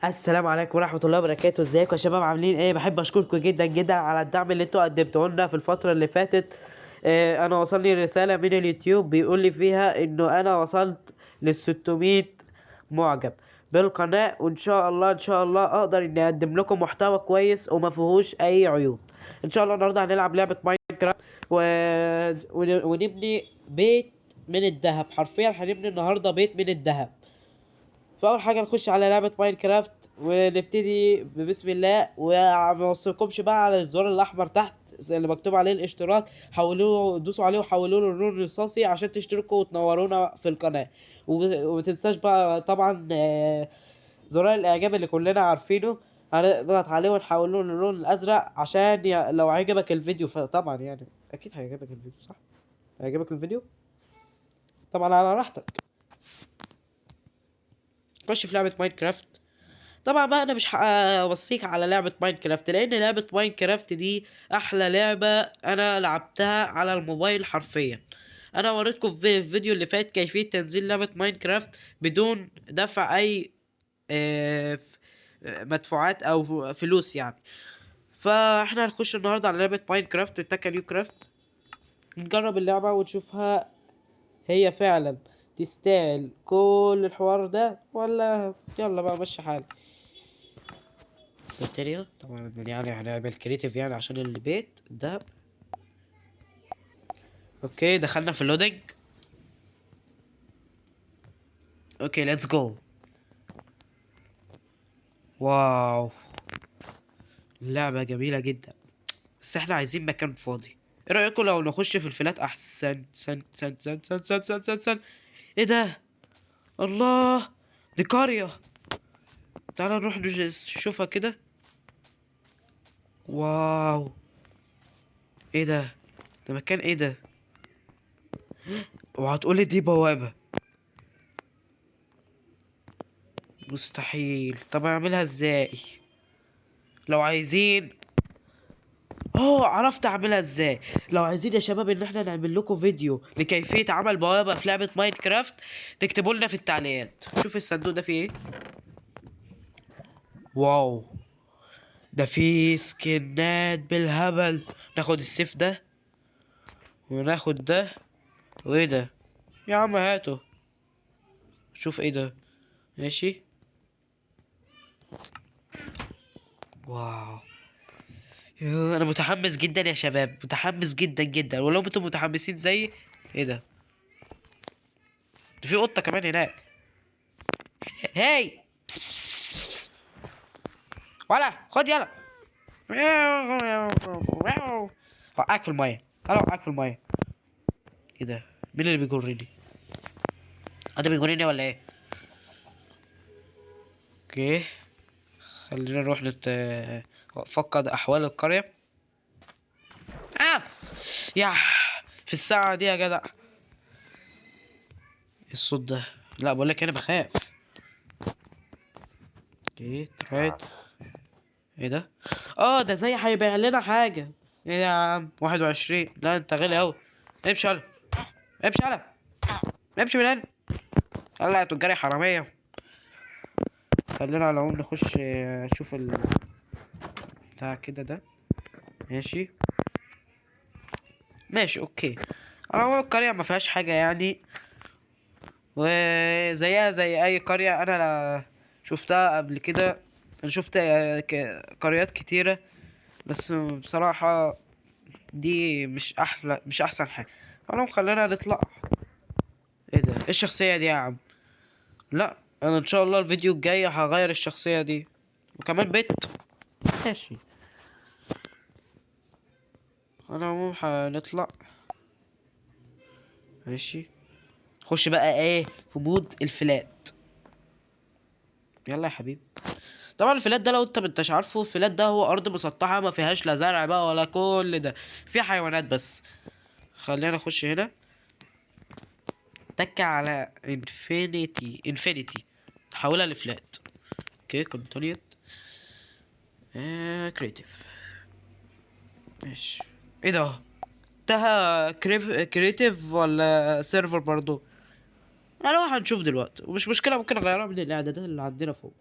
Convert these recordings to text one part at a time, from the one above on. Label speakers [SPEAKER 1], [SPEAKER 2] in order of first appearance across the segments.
[SPEAKER 1] السلام عليكم ورحمة الله وبركاته. ازيكم يا شباب؟ عاملين ايه؟ بحب اشكركم جدا جدا على الدعم اللي انتوا قدمتوه لنا في الفترة اللي فاتت. انا وصلني رسالة من اليوتيوب بيقول لي فيها انه انا وصلت لل 600 معجب بالقناة، وان شاء الله ان شاء الله اقدر اني اقدم لكم محتوى كويس وما فيهوش اي عيوب. ان شاء الله النهارده هنلعب لعبة ماينكرافت و... ونبني بيت من الذهب. حرفيا هنبني النهارده بيت من الذهب. فاول حاجه نخش على لعبه ماينكرافت ونبتدي بسم الله، وما اوصيكمش بقى على الزرار الاحمر تحت اللي مكتوب عليه الاشتراك، حولوه دوسوا عليه وحولوه للون رصاصي عشان تشتركوا وتنورونا في القناه. وما تنساش بقى طبعا زرار الاعجاب اللي كلنا عارفينه، هنضغط عليه ونحوله للون الازرق عشان لو عجبك الفيديو. فطبعا يعني اكيد هيعجبك الفيديو، صح؟ هيعجبك الفيديو طبعا على راحتك. خش في لعبه ماينكرافت. طبعا بقى انا مش هوصيك على لعبة ماينكرافت، لان لعبة ماينكرافت دي احلى لعبة انا لعبتها على الموبايل حرفيا. انا وريتكم في الفيديو اللي فات كيفية تنزيل لعبة ماينكرافت بدون دفع اي آه، مدفوعات او فلوس يعني. فاحنا هنخش النهاردة على لعبة ماينكرافت تاكا نيو كرافت، نجرب اللعبة ونشوفها هي فعلا تستاهل كل الحوار ده ولا. يلا بقى مشي حالك. سنتيريا طبعا يعني هنعمل كريتيف يعني عشان البيت ده. اوكي دخلنا في اللودنج. اوكي ليتس جو. واو، اللعبة جميلة جدا، بس احنا عايزين مكان فاضي. ايه رأيكم لو نخش في الفلات احسن؟ سن. ايه ده؟ الله، دي قرية. تعالى نروح نشوفها كده. واو، ايه ده؟ ده مكان ايه ده؟ وهتقولي دي بوابة؟ مستحيل. طب اعملها ازاي؟ لو عايزين عرفت اعملها ازاي. لو عايزين يا شباب ان احنا نعمل لكم فيديو لكيفية عمل بوابة في لعبة ماينكرافت، تكتبوا لنا في التعليقات. شوف الصندوق ده فيه ايه. واو، ده فيه سكنات بالهبل. ناخد السيف ده وناخد ده. وايه ده؟ يا عم هاته. شوف ايه ده. ماشي. واو، انا متحمس جدا يا شباب، متحمس جدا جدا. ولو انتم متحمسين زيي. ايه ده؟ ده في قطة كمان هناك. هاي بس بس بس بس بس بس. ولا خد يلا. وقعك في المية. انا وقعك في المية. ايه ده؟ مين اللي بيجرني؟ ده بيجرني ولا ايه؟ اوكي، خلينا نروح فقد احوال القرية. اه يا، في الساعة دي يا جدع. إيه الصوت ده؟ لا بقول لك انا بخاف. اوكي ترايت. ايه ده؟ ده زي هيبيع لنا حاجة. ايه يا عم 21؟ لا انت غالي اوي. امشي يلا، امشي يلا، امشي من هنا. يلا يا تجاري حرامية. خلينا على العموم نخش نشوف بتاع كده ده. ماشي ماشي اوكي. على العموم القرية ما فيهاش حاجة يعني، وزيها زي اي قرية انا شفتها قبل كده. انا شفت قريات كتيرة، بس بصراحة دي مش احلى، مش احسن حاجة. العموم خلينا نطلع. ايه ده؟ ايه الشخصية دي يا عم؟ لا انا ان شاء الله الفيديو الجاي هغير الشخصية دي وكمان بيت. ماشي. انا مو هنطلع. ماشي. خش بقى ايه في مود الفلات. يلا يا حبيبي. طبعا الفلات ده لو انت مش عارفه، الفلات ده هو ارض مسطحه ما فيهاش لا زرع بقى ولا كل ده، في حيوانات بس. خلينا نخش هنا. تك على انفينيتي تحولها لفلات. اوكي كونتينيوت. كريتيف. ماشي. ايه ده؟ ده كريتيف ولا سيرفر برضو؟ انا هنشوف دلوقتي ومش مشكله، ممكن اغيرها من الاعدادات اللي عندنا فوق.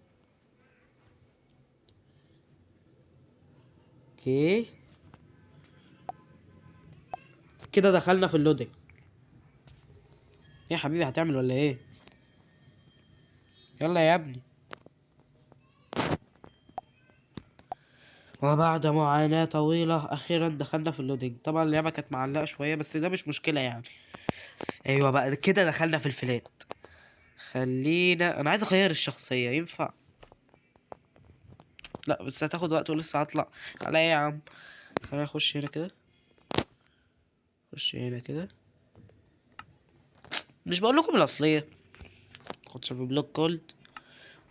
[SPEAKER 1] اوكي كده دخلنا في اللودنج. يا حبيبي هتعمل ولا ايه؟ يلا يا ابني. وبعد معاناة طويلة أخيرا دخلنا في اللودينج. طبعا اللعبة كانت معلقة شوية بس ده مش مشكلة يعني. أيوة بقى كده دخلنا في الفلات. خلينا، أنا عايز أغير الشخصية، ينفع؟ لا بس هتاخد وقت ولسه هطلع. على ايه يا عم؟ خلينا نخش هنا كده. خش هنا كده. مش بقول لكم الأصلية. خد شباب بلوك كولد.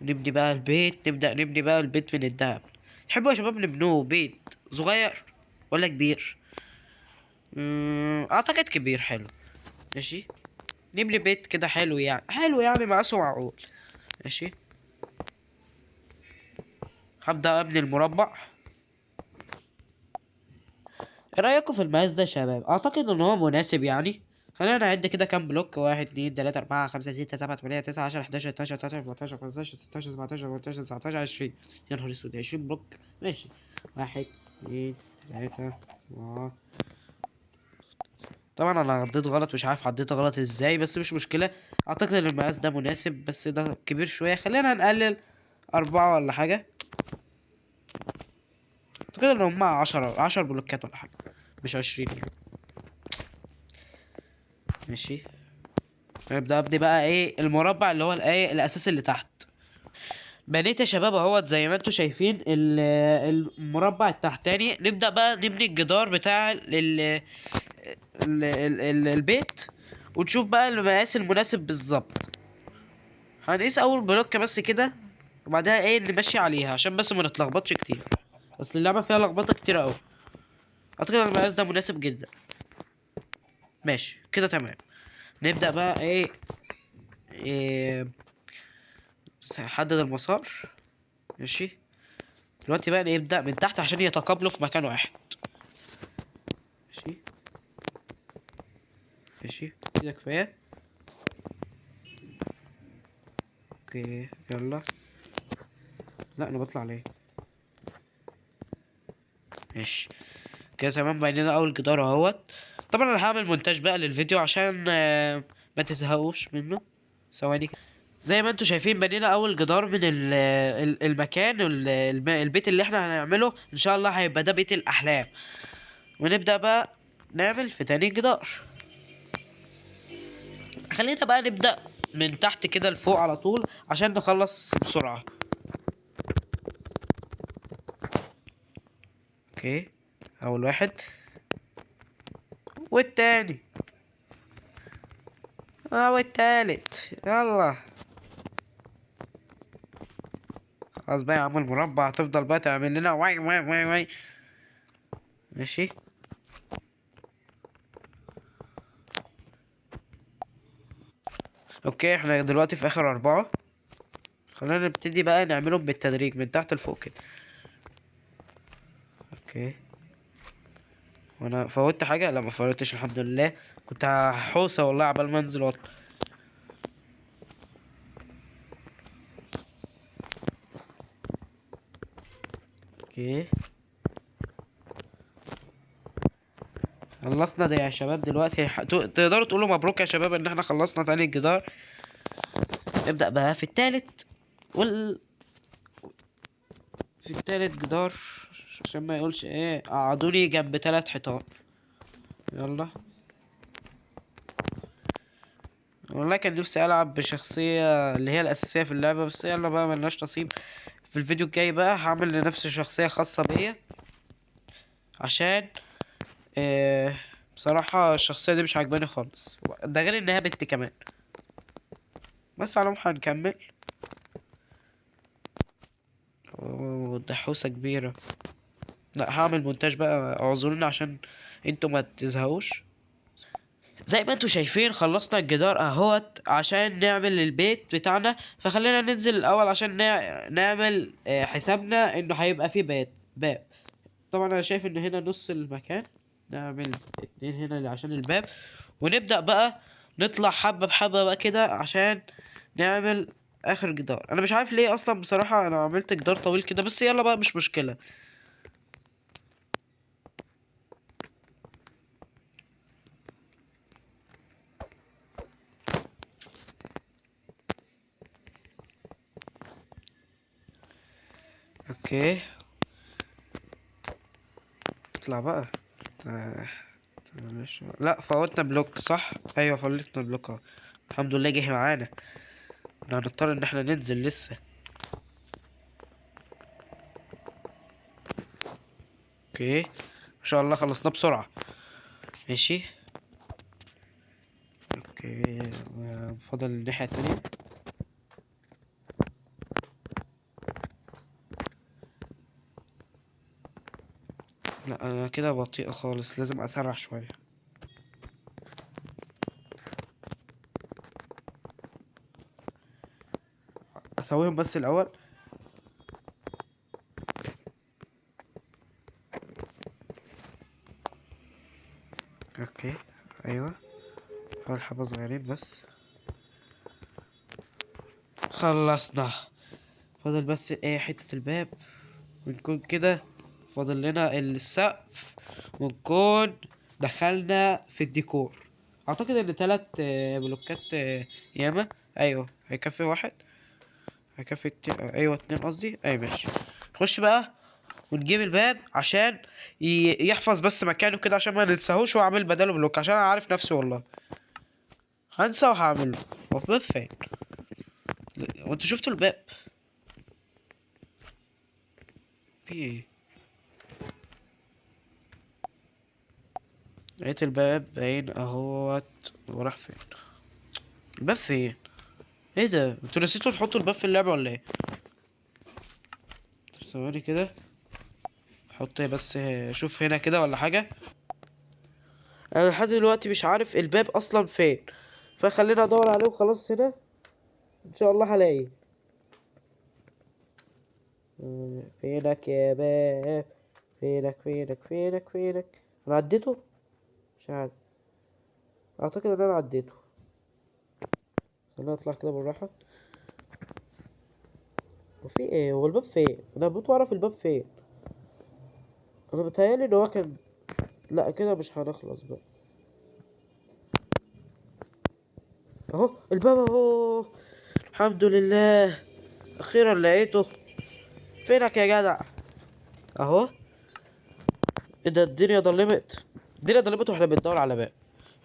[SPEAKER 1] ونبني بقى البيت، نبدأ نبني بقى البيت من الدهب. تحبوا يا شباب نبنوه بيت صغير ولا كبير؟ أعتقد كبير حلو. ماشي. نبني بيت كده حلو يعني، حلو يعني مقاسه معقول. ماشي. هبدأ ابني المربع. ايه رأيكم في المقاس ده يا شباب؟ اعتقد ان هو مناسب يعني. خلينا نعد كده كام بلوك: واحد اتنين تلاتة أربعة خمسة ستة سبعة تمانية تسعة عشرة حداشر اتناشر تلاتاشر 14 15 16 17 18 19 20. يا نهار اسود، 20 بلوك. ماشي. واحد اتنين تلاتة أربعة. طبعا انا عديت غلط، مش عارف عديت غلط ازاي بس مش مشكلة. اعتقد ان المقاس ده مناسب بس ده كبير شوية، خلينا نقلل 4 ولا حاجة. اعتقد ان هما 10 بلوكات ولا حاجة، مش 20 يعني. ماشي. نبدأ ابني بقى ايه المربع اللي هو الايه الاساس اللي تحت. بنيت يا شباب اهوت زي ما انتوا شايفين المربع التحتاني. نبدأ بقى نبني الجدار بتاع البيت، ونشوف بقى المقاس المناسب بالظبط. هنقيس اول بلوكة بس كده، وبعدها ايه نمشي عليها عشان بس ما نتلخبطش كتير. اصل اللعبة فيها لخبطة كتير اوي. اعتقد المقاس ده مناسب جدا. ماشي كده تمام. نبدأ بقى ايه حدد المسار. ماشي. دلوقتي بقى نبدأ من تحت عشان يتقابلوا في مكان واحد. ماشي. ماشي كده كفاية. اوكي يلا. لا انا بطلع ليه؟ ماشي كده تمام. بقينا اول جدار اهوت. طبعا انا هعمل مونتاج بقى للفيديو عشان ما تزهقوش منه. ثواني كده. زي ما انتوا شايفين بنينا اول جدار من المكان البيت اللي احنا هنعمله ان شاء الله هيبقى ده بيت الاحلام. ونبدأ بقى نعمل في تاني جدار. خلينا بقى نبدأ من تحت كده لفوق على طول عشان نخلص بسرعة. اوكي. اول واحد والتاني والتالت. يلا. خلاص بقى يا عم المربع هتفضل بقى تعمل لنا واي واي واي واي. ماشي. اوكي احنا دلوقتي في اخر 4. خلينا نبتدي بقى نعملهم بالتدريج من تحت لفوق كده. اوكي. وانا فوتت حاجة؟ لا ما فوتتش الحمد لله. كنت هحوسه والله عبال ما انزل واطلع. اوكي. خلصنا ده يا شباب. دلوقتي تقدروا تقولوا مبروك يا شباب ان احنا خلصنا تاني الجدار. نبدأ بقى في التالت في التالت جدار عشان ما يقولش ايه قعدوني جنب 3 حيطان. يلا. والله كان نفسي العب بشخصية اللي هي الاساسية في اللعبة بس يلا بقى ملناش نصيب. في الفيديو الجاي بقى هعمل لنفسي شخصية خاصة بيا عشان بصراحة الشخصية دي مش عاجباني خالص، ده غير انها بنت كمان. بس على العموم هنكمل. دحوسة كبيرة. لا هعمل مونتاج بقى اعذروني عشان انتوا ما تزهقوش. زي ما انتوا شايفين خلصنا الجدار اهوت عشان نعمل البيت بتاعنا. فخلينا ننزل الاول عشان نعمل حسابنا انه هيبقى فيه باب. طبعا انا شايف ان هنا نص المكان. نعمل 2 هنا عشان الباب. ونبدأ بقى نطلع حبة بحبة بقى كده عشان نعمل اخر جدار. انا مش عارف ليه اصلا بصراحة انا عملت جدار طويل كده بس يلا بقى مش مشكلة. اوكي اطلع بقى. ماشي. لا فوتنا بلوك صح، ايوه فوتنا بلوك اهو. الحمد لله جه معانا. احنا هنضطر ان احنا ننزل لسه. اوكي ما شاء الله خلصناه بسرعة. ماشي. اوكي فاضل الناحية التانية. لا انا كده بطيئة خالص، لازم اسرع شوية. اسويهم بس الاول. اوكي ايوه فاضل حبة صغيرين بس. خلصنا. فاضل بس ايه حتة الباب ونكون كده. فاضل لنا السقف ونكون دخلنا في الديكور. اعتقد ان 3 بلوكات ياما. ايوه هيكفي واحد. هيكفي ايوه 2 قصدي. اي ماشي. نخش بقى ونجيب الباب عشان يحفظ بس مكانه كده عشان ما ننساهوش، واعمل بداله بلوك عشان انا عارف نفسي والله هنسى وهعمله. هو الباب فين؟ وانت شفت الباب؟ في ايه؟ لقيت الباب باين اهوت. وراح فين الباب؟ فين؟ ايه ده؟ انتوا نسيتوا تحطوا الباب في اللعبة ولا ايه؟ طب ثواني كده. حط بس. شوف هنا كده ولا حاجة. انا لحد دلوقتي مش عارف الباب اصلا فين، فخلينا ادور عليه وخلاص. هنا ان شاء الله هلاقيه. فينك يا باب؟ فينك؟ انا عديته؟ مش عارف. اعتقد ان انا عديته. خلينا اطلع كده بالراحة. وفي ايه؟ هو الباب فين؟ انا هموت واعرف الباب فين. انا متهيألي ان هو كان. لا كده مش هنخلص بقى. اهو الباب اهو. الحمد لله اخيرا لقيته. فينك يا جدع؟ اهو. ايه ده؟ الدنيا ضلمت واحنا بندور على باب.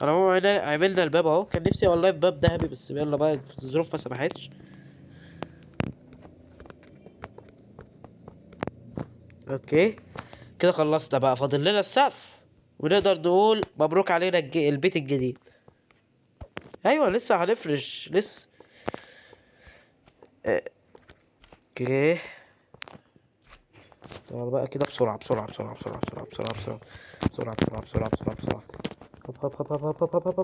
[SPEAKER 1] انا هو عملنا الباب اهو. كان نفسي والله في باب ذهبي بس يلا بقى الظروف ما سمحتش. اوكي كده خلصنا بقى. فاضل لنا السقف ونقدر نقول مبروك علينا البيت الجديد. ايوه لسه هنفرش لسه. اه، اوكي. يلا بقى كده بسرعة.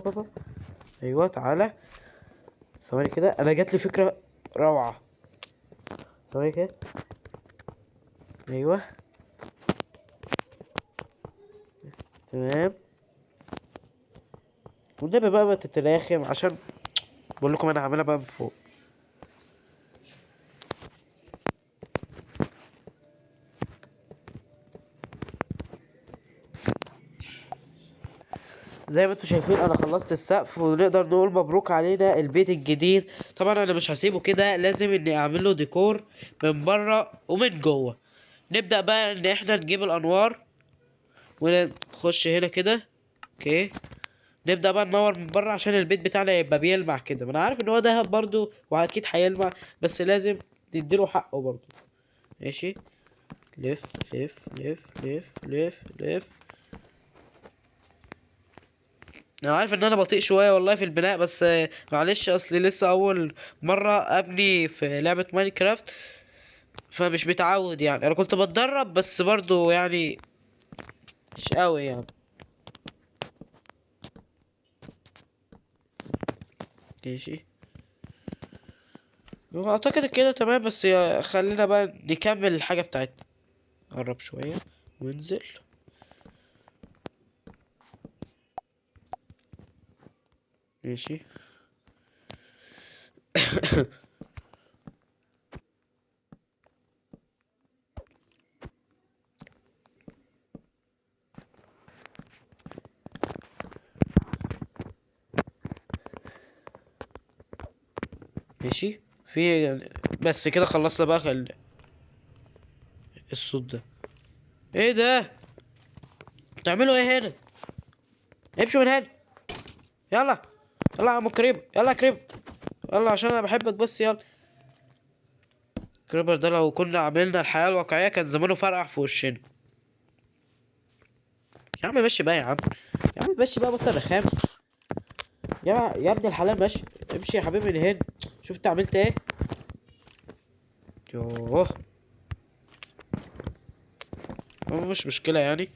[SPEAKER 1] هوب. ايوه تعالى. ثواني كده انا جات لي فكرة روعة. ثواني كده. ايوه تمام. والنبي بقى ما تتراخم عشان بقول لكم انا هعملها بقى من فوق. زي ما انتوا شايفين انا خلصت السقف ونقدر نقول مبروك علينا البيت الجديد. طبعا انا مش هسيبه كده، لازم اني اعمل له ديكور من بره ومن جوه. نبدأ بقى ان احنا نجيب الانوار ونخش هنا كده. اوكي نبدأ بقى ننور من بره عشان البيت بتاعنا يبقى بيلمع كده. ما انا عارف ان هو دهب برضو واكيد هيلمع، بس لازم نديله حقه برضو. ماشي. لف لف. انا عارف ان انا بطيء شويه والله في البناء، بس معلش اصلي لسه اول مره ابني في لعبه ماينكرافت، فمش متعود يعني. انا كنت بتدرب بس برضو يعني مش قوي يعني. ماشي. اعتقد كده تمام، بس خلينا بقى نكمل الحاجه بتاعتنا. قرب شويه وانزل. ماشي. ماشي. في بس كده خلصنا بقى. الصوت ده ايه ده؟ بتعملوا ايه هنا؟ امشوا من هنا. يلا يلا يا عم كريم، يلا يا كريم، يلا عشان انا بحبك بس يلا. كريبر ده لو كنا عملنا الحياة الواقعية كان زمانه فرقع في وشنا. يا عم ماشي بقى يا عم، يا عم ماشي بقى بطل رخام. يا ابن الحلال ماشي. امشي يا حبيبي من هنا. شوف انت عملت ايه. يوه. مش مشكلة يعني.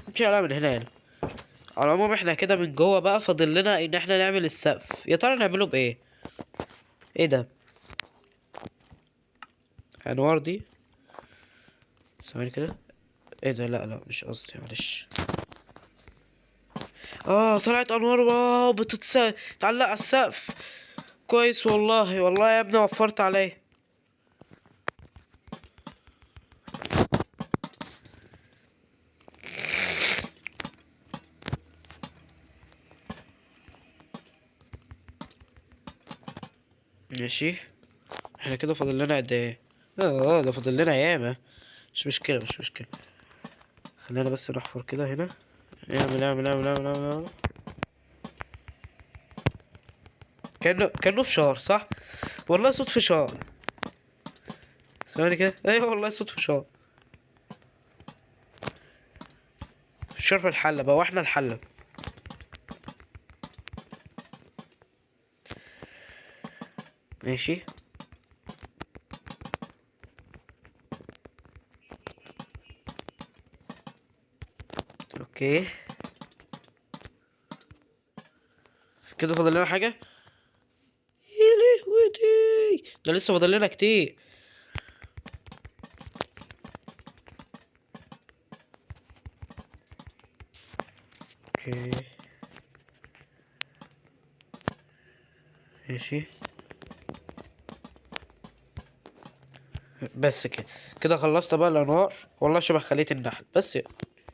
[SPEAKER 1] امشي يلا من هنا يعني. على العموم احنا كده من جوه بقى، فاضل لنا ان احنا نعمل السقف. يا ترى نعمله بايه؟ ايه ده؟ انوار دي. ثواني كده. ايه ده؟ لا مش قصدي، معلش. اه طلعت انوار، واو تعلق على السقف. كويس والله، والله يا ابني وفرت عليا. ماشي. احنا كده فاضل لنا قد ايه؟ ده فاضل لنا ياما. مش مشكلة مش مشكلة. خلينا بس نحفر كده هنا. اعمل. كأنه فشار صح؟ والله صوت فشار. ثواني كده، ايوه والله صوت فشار. فشار في الحلة بقى، واحنا الحلة. ماشي. اوكي. كده فاضل لنا حاجة. يا لهوتي، ده لسه فاضل لنا كتير. اوكي. ماشي. بس كده. كده خلصت بقى الانوار، والله شبه خلية النحل بس.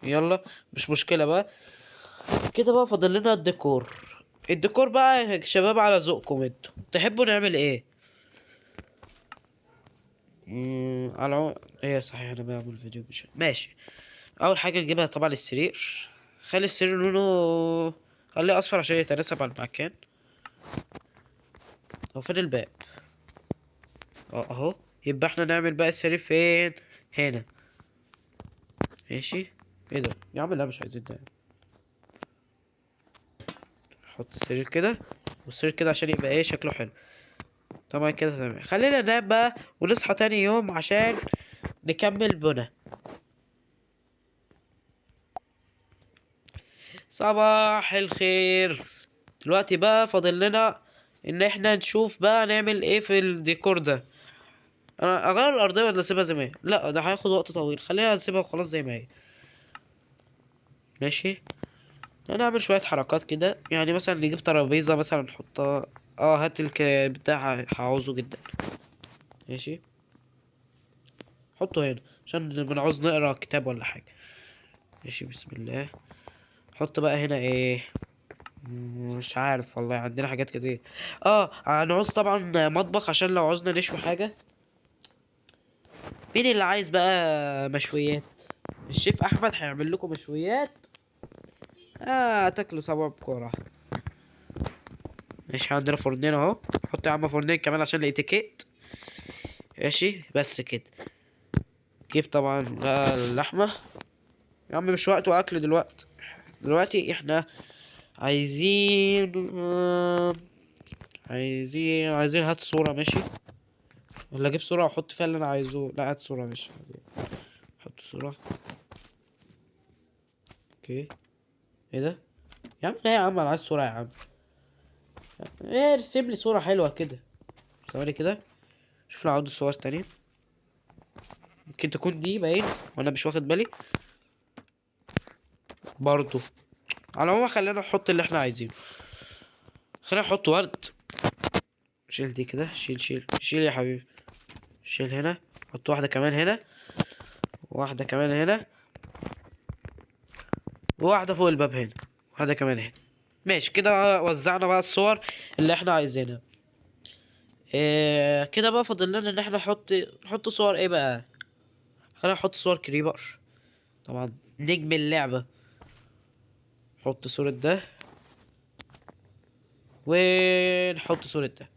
[SPEAKER 1] يلا. مش مشكلة بقى. كده بقى فاضل لنا الديكور. الديكور بقى يا شباب على ذوقكم انتوا، تحبوا نعمل ايه؟ ايه صحيح انا بعمل فيديو مش ماشي. اول حاجة نجيبها طبعا السرير. خلي السرير لونه، خليه اصفر عشان يتناسب على المكان. هو فين الباب؟ اهو. يبقى احنا نعمل بقى السرير فين؟ هنا. ماشي. ايه ده يا عم؟ لا مش عايزين ده. نحط السرير كده، والسرير كده عشان يبقى ايه شكله حلو. طبعا كده تمام. خلينا ننام بقى ونصحى تاني يوم عشان نكمل بنا. صباح الخير. دلوقتي بقى فاضل لنا ان احنا نشوف بقى نعمل ايه في الديكور ده. انا اغير الارضيه ولا اسيبها زي ما هي؟ لا ده هياخد وقت طويل، خليها اسيبها وخلاص زي ما هي. ماشي. نعمل شويه حركات كده، يعني مثلا نجيب ترابيزه مثلا نحطها. هات بتاع هعوزه جدا. ماشي. حطه هنا عشان بنعوز نقرا كتاب ولا حاجه. ماشي بسم الله. حط بقى هنا ايه؟ مش عارف والله، عندنا حاجات كتير. هنعوز طبعا مطبخ عشان لو عوزنا نشوي حاجه. مين اللي عايز بقى مشويات؟ الشيف احمد هيعمل لكم مشويات. تاكلوا سوا بكوره. ماشي عندنا فرنين اهو. حط يا عم فرنين كمان عشان الاتيكيت. ماشي بس كده. جيب طبعا بقى اللحمه. يا عم مش وقته اكل دلوقتي. دلوقتي احنا عايزين عايزين هات صورة ماشي. ولا اجيب صورة واحط فيها اللي انا عايزه؟ لا هات صورة ماشي. حط صورة. اوكي. ايه ده؟ يا عم لا يا عم انا عايز صورة يا عم. ايه ارسم لي صورة حلوة كده. ثواني كده. شوف لو عندي صور تانية. ممكن تكون دي باين وانا مش واخد بالي. برضو. على العموم خلينا نحط اللي احنا عايزينه. خلينا نحط ورد. شيل دي كده، شيل يا حبيبي. شيل هنا. حط واحدة كمان هنا. واحدة كمان هنا. وواحدة فوق الباب هنا. واحدة كمان هنا. ماشي كده وزعنا بقى الصور اللي احنا عايزينها. كده بقى فاضل لنا ان احنا نحط صور ايه بقى. خلينا نحط صور كريبر، طبعا نجم اللعبة. نحط صورة ده ونحط صورة ده.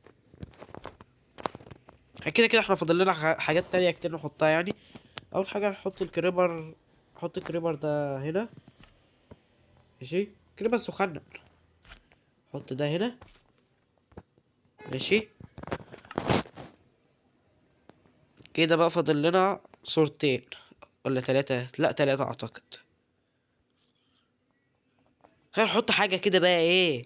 [SPEAKER 1] كده كده احنا فاضل لنا حاجات تانية كتير نحطها يعني. اول حاجة نحط الكريبر. نحط الكريبر ده هنا، ماشي. كريبر سخنة. نحط ده هنا، ماشي. كده بقى فاضل لنا صورتين ولا تلاتة، لا تلاتة اعتقد. خلينا نحط حاجة كده بقى ايه،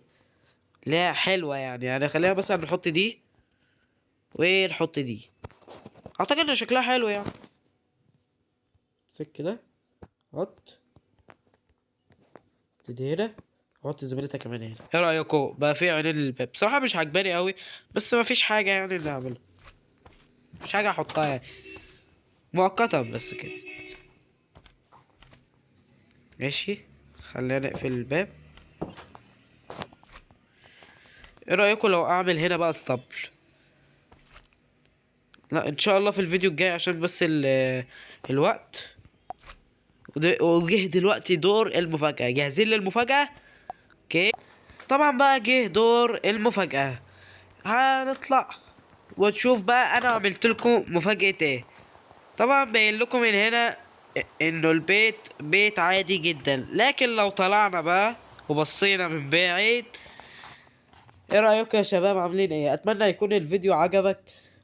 [SPEAKER 1] لا حلوة يعني خلينا مثلا نحط دي ونحط دي. اعتقد ان شكلها حلو يعني. سك كده، حط دي هنا، حط زميلتها كمان هنا. ايه رأيكم بقى في عينين الباب؟ بصراحة مش عجباني قوي، بس ما فيش حاجة يعني نعملها. مش حاجة احطها يعني، مؤقتا بس كده. ماشي، خلينا نقفل الباب. ايه رأيكم لو اعمل هنا بقى اسطبل؟ لا ان شاء الله في الفيديو الجاي، عشان بس الوقت. وجه دلوقتي دور المفاجأة. جاهزين للمفاجأة؟ اوكي. طبعا بقى جه دور المفاجأة. هنطلع وتشوف بقى انا عملت لكم مفاجأة ايه. طبعا باين لكم من هنا انه البيت بيت عادي جدا، لكن لو طلعنا بقى وبصينا من بعيد. ايه رأيكم يا شباب؟ عاملين ايه؟ اتمنى يكون الفيديو عجبك.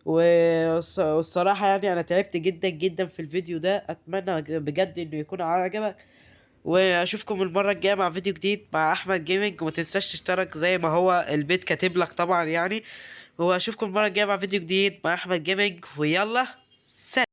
[SPEAKER 1] والصراحة يعني انا تعبت جدا جدا في الفيديو ده. اتمنى بجد انه يكون عجبك. واشوفكم المرة الجاية مع فيديو جديد مع احمد جيمنج. وما تنساش تشترك زي ما هو البيت كاتب لك طبعا يعني. واشوفكم المرة الجاية مع فيديو جديد مع احمد جيمنج، ويلا سلام.